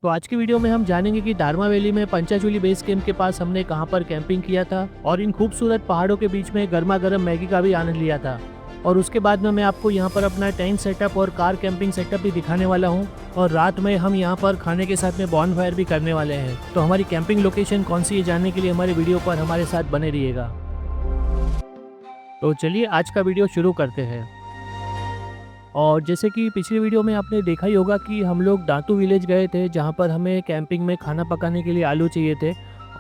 तो आज की वीडियो में हम जानेंगे कि दारमा वैली में पंचाचूली बेस कैंप के पास हमने कहां पर कैंपिंग किया था और इन खूबसूरत पहाड़ों के बीच में गर्मा गर्म मैगी का भी आनंद लिया था। और उसके बाद में मैं आपको यहां पर अपना टेंट सेटअप और कार कैंपिंग सेटअप भी दिखाने वाला हूं। और रात में हम यहां पर खाने के साथ में बॉनफायर भी करने वाले हैं। तो हमारी कैंपिंग लोकेशन कौन सी है जानने के लिए हमारे वीडियो पर हमारे साथ बने रहिएगा। तो चलिए आज का वीडियो शुरू करते हैं। और जैसे कि पिछली वीडियो में आपने देखा ही होगा कि हम लोग दांतू विलेज गए थे, जहाँ पर हमें कैंपिंग में खाना पकाने के लिए आलू चाहिए थे।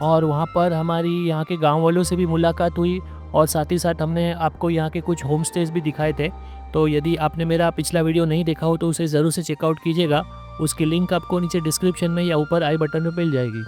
और वहाँ पर हमारी यहाँ के गांव वालों से भी मुलाकात हुई और साथ ही साथ हमने आपको यहाँ के कुछ होम स्टेज भी दिखाए थे। तो यदि आपने मेरा पिछला वीडियो नहीं देखा हो तो उसे ज़रूर से चेकआउट कीजिएगा। उसकी लिंक आपको नीचे डिस्क्रिप्शन में या ऊपर आई बटन में मिल जाएगी।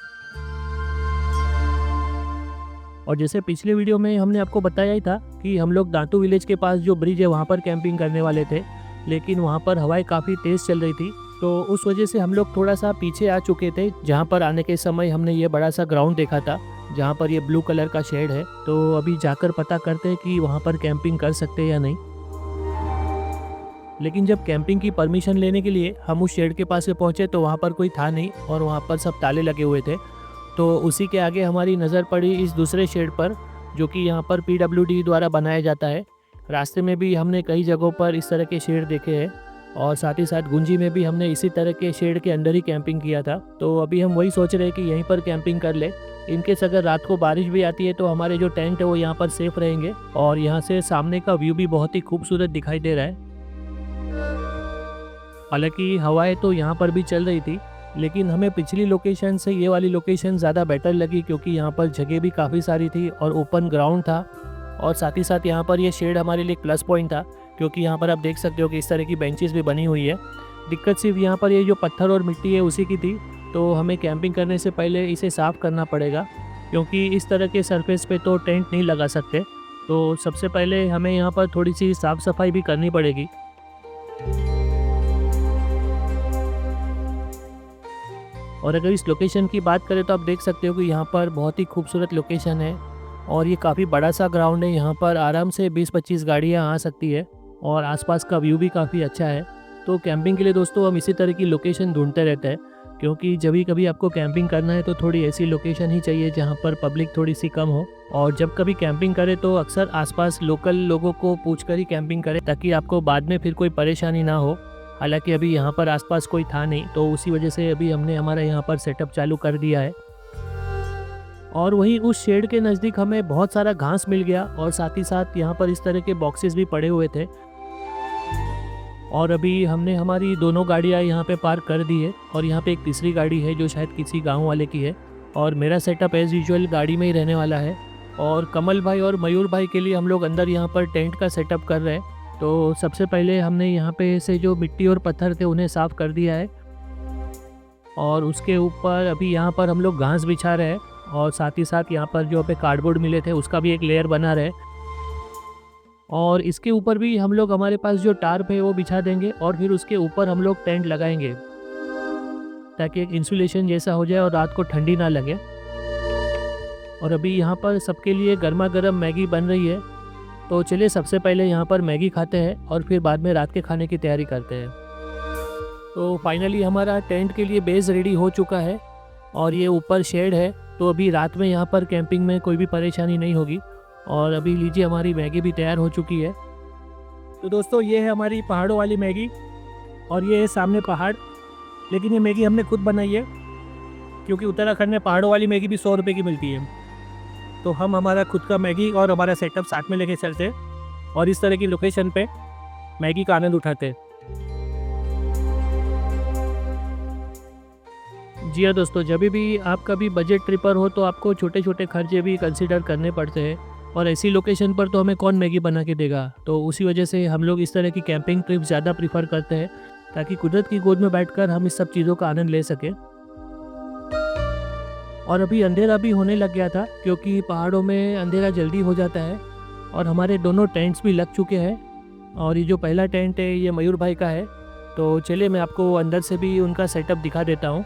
और जैसे पिछले वीडियो में हमने आपको बताया ही था कि हम लोग दांतू विलेज के पास जो ब्रिज है वहाँ पर कैंपिंग करने वाले थे, लेकिन वहाँ पर हवाएं काफ़ी तेज़ चल रही थी। तो उस वजह से हम लोग थोड़ा सा पीछे आ चुके थे। जहाँ पर आने के समय हमने ये बड़ा सा ग्राउंड देखा था जहाँ पर ये ब्लू कलर का शेड है। तो अभी जाकर पता करते हैं कि वहाँ पर कैंपिंग कर सकते हैं या नहीं। लेकिन जब कैंपिंग की परमिशन लेने के लिए हम उस शेड के पास से पहुँचे तो वहाँ पर कोई था नहीं और वहाँ पर सब ताले लगे हुए थे। तो उसी के आगे हमारी नज़र पड़ी इस दूसरे शेड पर, जो कि यहाँ पर PWD द्वारा बनाया जाता है। रास्ते में भी हमने कई जगहों पर इस तरह के शेड देखे हैं और साथ ही साथ गुंजी में भी हमने इसी तरह के शेड के अंदर ही कैंपिंग किया था। तो अभी हम वही सोच रहे हैं कि यहीं पर कैंपिंग कर ले। इनकेस अगर रात को बारिश भी आती है तो हमारे जो टेंट है वो यहाँ पर सेफ रहेंगे। और यहाँ से सामने का व्यू भी बहुत ही खूबसूरत दिखाई दे रहा है। हालांकि हवाएं तो यहाँ पर भी चल रही थी, लेकिन हमें पिछली लोकेशन से ये वाली लोकेशन ज़्यादा बेटर लगी क्योंकि यहाँ पर जगह भी काफ़ी सारी थी और ओपन ग्राउंड था। और साथ ही साथ यहाँ पर ये शेड हमारे लिए एक प्लस पॉइंट था क्योंकि यहाँ पर आप देख सकते हो कि इस तरह की बेंचेस भी बनी हुई है। दिक्कत सिर्फ यहाँ पर ये जो पत्थर और मिट्टी है उसी की थी। तो हमें कैंपिंग करने से पहले इसे साफ़ करना पड़ेगा क्योंकि इस तरह के सरफेस पे तो टेंट नहीं लगा सकते। तो सबसे पहले हमें यहाँ पर थोड़ी सी साफ़ सफाई भी करनी पड़ेगी। और अगर इस लोकेशन की बात करें तो आप देख सकते हो कि यहाँ पर बहुत ही खूबसूरत लोकेशन है और ये काफ़ी बड़ा सा ग्राउंड है। यहाँ पर आराम से 20-25 गाड़ियाँ आ सकती है और आसपास का व्यू भी काफ़ी अच्छा है। तो कैंपिंग के लिए दोस्तों हम इसी तरह की लोकेशन ढूंढते रहते हैं क्योंकि जब भी कभी आपको कैंपिंग करना है तो थोड़ी ऐसी लोकेशन ही चाहिए जहाँ पर पब्लिक थोड़ी सी कम हो। और जब कभी कैंपिंग करें तो अक्सर आसपास लोकल लोगों को पूछकर ही कैंपिंग करें ताकि आपको बाद में फिर कोई परेशानी ना हो। हालांकि अभी यहाँ पर आसपास कोई था नहीं तो उसी वजह से अभी हमने हमारा यहाँ पर सेटअप चालू कर दिया है। और वहीं उस शेड के नज़दीक हमें बहुत सारा घास मिल गया और साथ ही साथ यहाँ पर इस तरह के बॉक्सेस भी पड़े हुए थे। और अभी हमने हमारी दोनों गाड़ियाँ यहाँ पे पार्क कर दी है और यहाँ पे एक तीसरी गाड़ी है जो शायद किसी गांव वाले की है। और मेरा सेटअप एज़ यूजुअल गाड़ी में ही रहने वाला है। और कमल भाई और मयूर भाई के लिए हम लोग अंदर यहाँ पर टेंट का सेटअप कर रहे हैं। तो सबसे पहले हमने यहाँ पे से जो मिट्टी और पत्थर थे उन्हें साफ़ कर दिया है और उसके ऊपर अभी यहाँ पर हम लोग घास बिछा रहे हैं और साथ ही साथ यहाँ पर जो पे कार्डबोर्ड मिले थे उसका भी एक लेयर बना रहे। और इसके ऊपर भी हम लोग हमारे पास जो टार्प है वो बिछा देंगे और फिर उसके ऊपर हम लोग टेंट लगाएंगे ताकि एक इंसुलेशन जैसा हो जाए और रात को ठंडी ना लगे। और अभी यहाँ पर सबके लिए गर्मा गर्म मैगी बन रही है। तो चलिए सबसे पहले यहाँ पर मैगी खाते हैं और फिर बाद में रात के खाने की तैयारी करते हैं। तो फाइनली हमारा टेंट के लिए बेस रेडी हो चुका है और ये ऊपर शेड है। तो अभी रात में यहाँ पर कैंपिंग में कोई भी परेशानी नहीं होगी। और अभी लीजिए हमारी मैगी भी तैयार हो चुकी है। तो दोस्तों ये है हमारी पहाड़ों वाली मैगी और ये है सामने पहाड़। लेकिन ये मैगी हमने खुद बनाई है क्योंकि उत्तराखंड में पहाड़ों वाली मैगी भी 100 रुपये की मिलती है। तो हम हमारा खुद का मैगी और हमारा सेटअप साथ में लेके चलते और इस तरह की लोकेशन पे मैगी का आनंद उठाते। जी हाँ दोस्तों, जब भी आप कभी बजट ट्रिपर हो तो आपको छोटे छोटे खर्चे भी कंसिडर करने पड़ते हैं और ऐसी लोकेशन पर तो हमें कौन मैगी बना के देगा। तो उसी वजह से हम लोग इस तरह की कैंपिंग ट्रिप ज़्यादा प्रीफर करते हैं ताकि कुदरत की गोद में बैठकर हम इस सब चीज़ों का आनंद ले सकें। और अभी अंधेरा भी होने लग गया था क्योंकि पहाड़ों में अंधेरा जल्दी हो जाता है और हमारे दोनों टेंट्स भी लग चुके हैं। और ये जो पहला टेंट है ये मयूर भाई का है। तो चलिए मैं आपको अंदर से भी उनका सेटअप दिखा देता हूँ।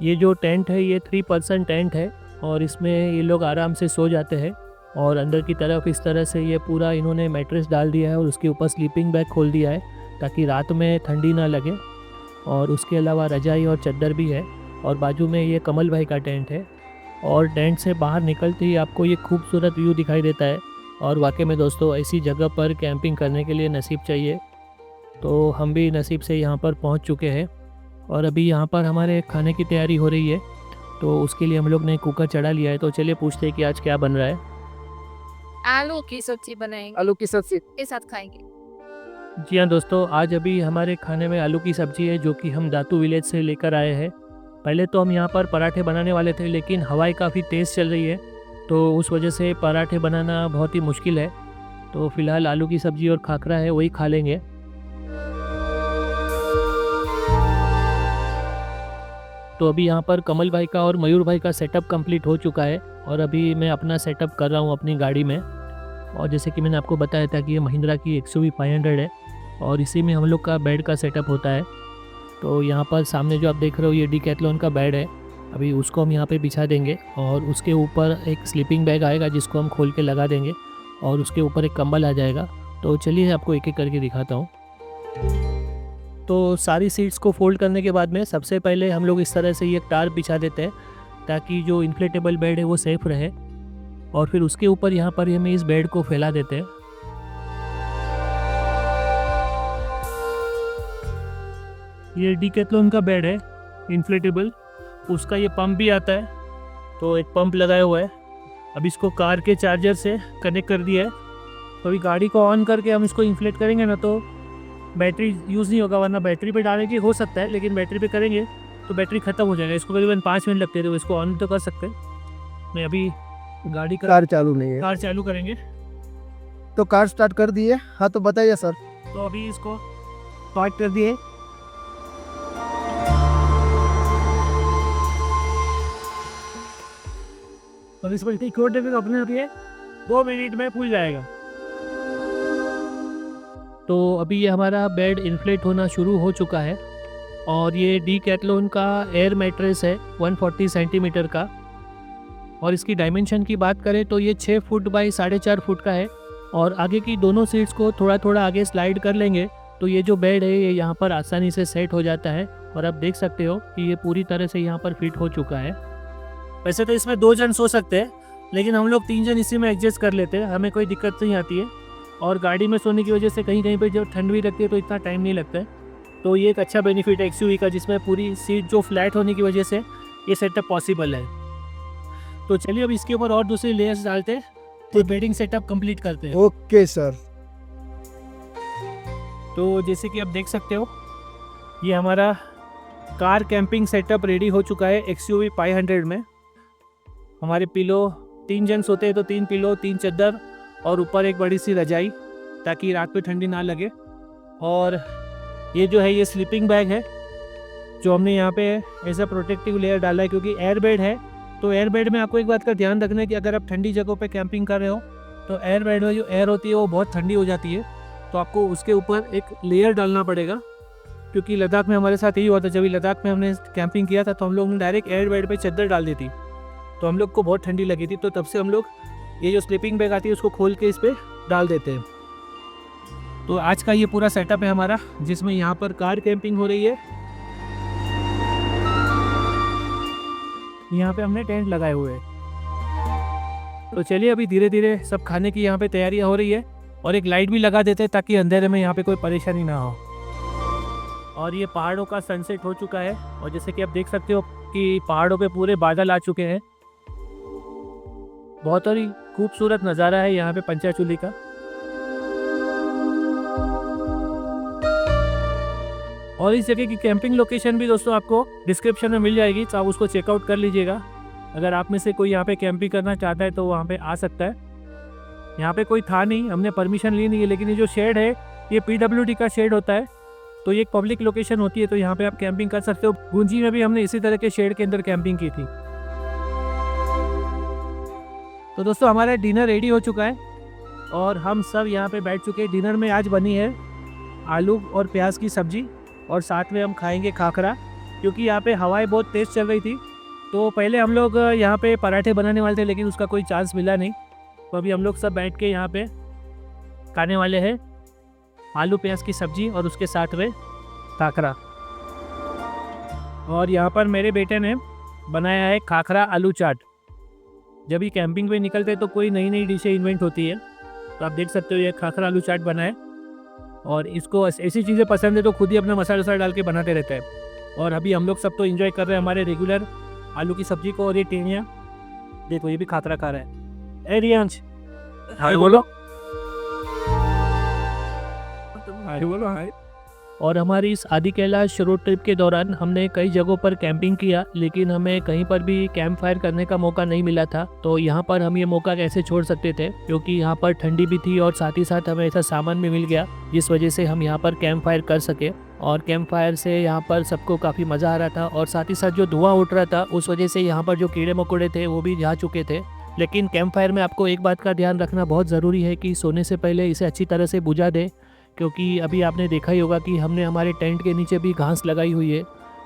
ये जो टेंट है ये 3 पर्सन टेंट है और इसमें ये लोग आराम से सो जाते हैं। और अंदर की तरफ इस तरह से ये पूरा इन्होंने मैट्रेस डाल दिया है और उसके ऊपर स्लीपिंग बैग खोल दिया है ताकि रात में ठंडी ना लगे। और उसके अलावा रजाई और चद्दर भी है। और बाजू में ये कमल भाई का टेंट है। और टेंट से बाहर निकलते ही आपको ये खूबसूरत व्यू दिखाई देता है। और वाकई में दोस्तों ऐसी जगह पर कैंपिंग करने के लिए नसीब चाहिए। तो हम भी नसीब से यहाँ पर पहुँच चुके हैं और अभी यहाँ पर हमारे खाने की तैयारी हो रही है। तो उसके लिए हम लोग ने कुकर चढ़ा लिया है। तो चलिए पूछते हैं कि आज क्या बन रहा है। आलू की सब्जी बनाएंगे, आलू की सब्जी के साथ खाएंगे। जी हाँ दोस्तों, आज अभी हमारे खाने में आलू की सब्ज़ी है जो कि हम दातू विलेज से लेकर आए हैं। पहले तो हम यहाँ पर पराठे बनाने वाले थे, लेकिन हवाएं काफ़ी तेज़ चल रही है तो उस वजह से पराठे बनाना बहुत ही मुश्किल है। तो फ़िलहाल आलू की सब्ज़ी और खाकरा है, वही खा लेंगे। तो अभी यहाँ पर कमल भाई का और मयूर भाई का सेटअप कंप्लीट हो चुका है और अभी मैं अपना सेटअप कर रहा हूँ अपनी गाड़ी में। और जैसे कि मैंने आपको बताया था कि ये महिंद्रा की XUV 500 है और इसी में हम लोग का बेड का सेटअप होता है। तो यहाँ पर सामने जो आप देख रहे हो ये डिकैथलॉन का बेड है। अभी उसको हम यहाँ पे बिछा देंगे और उसके ऊपर एक स्लीपिंग बैग आएगा जिसको हम खोल के लगा देंगे और उसके ऊपर एक कंबल आ जाएगा। तो चलिए आपको एक एक करके दिखाता हूँ। तो सारी सीट्स को फोल्ड करने के बाद में सबसे पहले हम लोग इस तरह से ये टार बिछा देते हैं ताकि जो इन्फ्लेटेबल बेड है वो सेफ रहे। और फिर उसके ऊपर यहाँ पर हमें इस बेड को फैला देते हैं। ये डिकैथलॉन का बेड है इन्फ्लेटेबल, उसका ये पंप भी आता है। तो एक पंप लगाया हुआ है। अब इसको कार के चार्जर से कनेक्ट कर दिया है। तो अभी गाड़ी को ऑन करके हम इसको इन्फ्लेट करेंगे ना तो बैटरी यूज़ नहीं होगा, वरना बैटरी पे डालने की हो सकता है, लेकिन बैटरी पे करेंगे तो बैटरी ख़त्म हो जाएगा। इसको करीबन 5 मिनट लगते हैं, तो इसको ऑन तो कर सकते हैं। मैं अभी गाड़ी का कार चालू नहीं है कार चालू करेंगे। तो कार स्टार्ट कर दिए। हाँ तो बताइए सर। तो अभी इसको स्टार्ट कर दिए। और इस पर इतनी छोड़ देंगे तो अपने आप ये 2 मिनट में फूल जाएगा। तो अभी ये हमारा बेड इन्फ्लेट होना शुरू हो चुका है और ये डिकैथलॉन का एयर मैट्रेस है 140 सेंटीमीटर का। और इसकी डायमेंशन की बात करें तो ये 6 फुट बाई 4.5 फुट का है। और आगे की दोनों सीट्स को थोड़ा थोड़ा आगे स्लाइड कर लेंगे तो ये जो बेड है ये यहाँ पर आसानी से सेट हो जाता है। और आप देख सकते हो कि ये पूरी तरह से यहाँ पर फिट हो चुका है। वैसे तो इसमें 2 जन सो सकते हैं, लेकिन हम लोग 3 जन इसी में एडजस्ट कर लेते हैं, हमें कोई दिक्कत नहीं आती है। और गाड़ी में सोने की वजह से कहीं कहीं पर जब ठंड भी लगती है तो इतना टाइम नहीं लगता है। तो ये एक अच्छा बेनिफिट है XUV का, जिसमें पूरी सीट जो फ्लैट होने की वजह से ये सेटअप पॉसिबल है। तो चलिए अब इसके ऊपर और दूसरी लेयर्स डालते हैं तो बेडिंग सेटअप कंप्लीट करते हैं। Okay sir. तो जैसे कि आप देख सकते हो ये हमारा कार कैंपिंग सेटअप रेडी हो चुका है XUV 500 में। हमारे पिलो 3 जन सोते हैं तो 3 पिलो, 3 चद्दर और ऊपर एक बड़ी सी रजाई ताकि रात में ठंडी ना लगे। और ये जो है ये स्लीपिंग बैग है जो हमने यहाँ पे ऐसा प्रोटेक्टिव लेयर डाला है क्योंकि एयर बेड है। तो एयर बेड में आपको एक बात का ध्यान रखना है कि अगर आप ठंडी जगहों पे कैंपिंग कर रहे हो तो एयर बेड में जो एयर होती है वो बहुत ठंडी हो जाती है। तो आपको उसके ऊपर एक लेयर डालना पड़ेगा, क्योंकि लद्दाख में हमारे साथ यही हुआ था। जब लद्दाख में हमने कैंपिंग किया था तो हम लोग ने डायरेक्ट एयर बेड पे चद्दर डाल दी थी, तो हम लोग को बहुत ठंडी लगी थी। तो तब से हम लोग ये जो स्लीपिंग बैग आती है उसको खोल के इस पर डाल देते हैं। तो आज का ये पूरा सेटअप है हमारा, जिसमें यहाँ पर कार कैंपिंग हो रही है। यहाँ पे हमने टेंट लगाए हुए हैं। तो चलिए अभी धीरे धीरे सब खाने की यहाँ पे तैयारियाँ हो रही है और एक लाइट भी लगा देते हैं ताकि अंधेरे में यहाँ पे कोई परेशानी ना हो। और ये पहाड़ों का सनसेट हो चुका है और जैसे कि आप देख सकते हो कि पहाड़ों पे पूरे बादल आ चुके हैं। बहुत ही खूबसूरत नज़ारा है यहाँ पे पंचाचूली का। और इस जगह की कैंपिंग लोकेशन भी दोस्तों आपको डिस्क्रिप्शन में मिल जाएगी, तो आप उसको चेकआउट कर लीजिएगा। अगर आप में से कोई यहाँ पे कैंपिंग करना चाहता है तो वहाँ पे आ सकता है। यहाँ पे कोई था नहीं, हमने परमिशन ली नहीं है, लेकिन ये जो शेड है ये PWD का शेड होता है। तो ये एक पब्लिक लोकेशन होती है, तो यहाँ पे आप कैंपिंग कर सकते हो। गुंजी में भी हमने इसी तरह के शेड के अंदर कैंपिंग की थी। तो दोस्तों हमारा डिनर रेडी हो चुका है और हम सब यहाँ पे बैठ चुके हैं। डिनर में आज बनी है आलू और प्याज की सब्जी और साथ में हम खाएंगे खाखरा, क्योंकि यहाँ पे हवाएं बहुत तेज़ चल रही थी। तो पहले हम लोग यहाँ पे पराठे बनाने वाले थे, लेकिन उसका कोई चांस मिला नहीं। तो अभी हम लोग सब बैठ के यहाँ पे खाने वाले हैं आलू प्याज की सब्जी और उसके साथ में खाखरा। और यहाँ पर मेरे बेटे ने बनाया है खाखरा आलू चाट। जब भी कैंपिंग पे निकलते तो कोई नई नई डिशें इन्वेंट होती है, तो आप देख सकते हो ये खाखरा आलू चाट बना है। और इसको ऐसी चीज़ें पसंद है तो खुद ही अपना मसाला वसाला डाल के बनाते रहता है। और अभी हम लोग सब तो एंजॉय कर रहे हैं हमारे रेगुलर आलू की सब्जी को। और ये टेनिया देखो, ये भी खाखरा खा रहा है। ए रियांश, हाय बोलो, हाय बोलो, हाय। और हमारी इस आदि कैलाश रोड ट्रिप के दौरान हमने कई जगहों पर कैंपिंग किया, लेकिन हमें कहीं पर भी कैंप फायर करने का मौका नहीं मिला था। तो यहाँ पर हम ये मौका कैसे छोड़ सकते थे, क्योंकि यहाँ पर ठंडी भी थी और साथ ही साथ हमें ऐसा सामान भी मिल गया जिस वजह से हम यहाँ पर कैंप फायर कर सके। और कैंप फायर से यहाँ पर सबको काफ़ी मज़ा आ रहा था, और साथ ही साथ जो धुआं उठ रहा था उस वजह से यहाँ पर जो कीड़े मकोड़े थे वो भी जा चुके थे। लेकिन कैंप फायर में आपको एक बात का ध्यान रखना बहुत ज़रूरी है कि सोने से पहले इसे अच्छी तरह से बुझा दें, क्योंकि अभी आपने देखा ही होगा कि हमने हमारे टेंट के नीचे भी घास लगाई हुई है।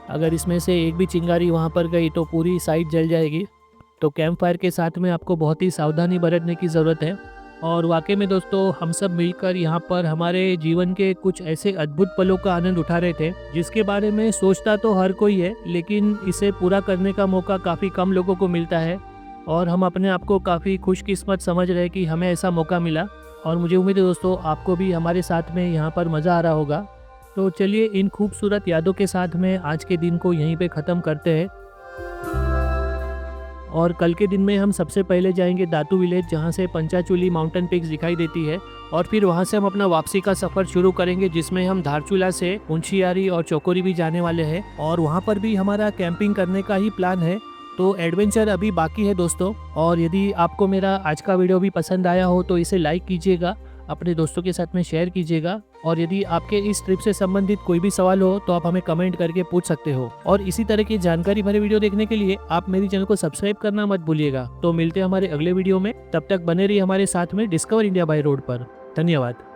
अगर इसमें से एक भी चिंगारी वहाँ पर गई तो पूरी साइड जल जाएगी। तो कैंप फायर के साथ में आपको बहुत ही सावधानी बरतने की ज़रूरत है। और वाकई में दोस्तों, हम सब मिलकर यहाँ पर हमारे जीवन के कुछ ऐसे अद्भुत पलों का आनंद उठा रहे थे जिसके बारे में सोचता तो हर कोई है, लेकिन इसे पूरा करने का मौका काफ़ी कम लोगों को मिलता है। और हम अपने आप को काफ़ी खुशकिस्मत समझ रहे हैं कि हमें ऐसा मौका मिला। और मुझे उम्मीद है दोस्तों आपको भी हमारे साथ में यहाँ पर मज़ा आ रहा होगा। तो चलिए इन खूबसूरत यादों के साथ में आज के दिन को यहीं पे ख़त्म करते हैं। और कल के दिन में हम सबसे पहले जाएंगे दातू विलेज, जहाँ से पंचाचूली माउंटेन पीक्स दिखाई देती है। और फिर वहाँ से हम अपना वापसी का सफ़र शुरू करेंगे, जिसमें हम धारचूला से उंशियारी और चौकोरी भी जाने वाले हैं। और वहाँ पर भी हमारा कैंपिंग करने का ही प्लान है। तो एडवेंचर अभी बाकी है दोस्तों। और यदि आपको मेरा आज का वीडियो भी पसंद आया हो तो इसे लाइक कीजिएगा, अपने दोस्तों के साथ में शेयर कीजिएगा। और यदि आपके इस ट्रिप से संबंधित कोई भी सवाल हो तो आप हमें कमेंट करके पूछ सकते हो। और इसी तरह की जानकारी भरे वीडियो देखने के लिए आप मेरी चैनल को सब्सक्राइब करना मत भूलिएगा। तो मिलते हैं हमारे अगले वीडियो में, तब तक बने रहिए हमारे साथ में डिस्कवर इंडिया बाय रोड पर। धन्यवाद।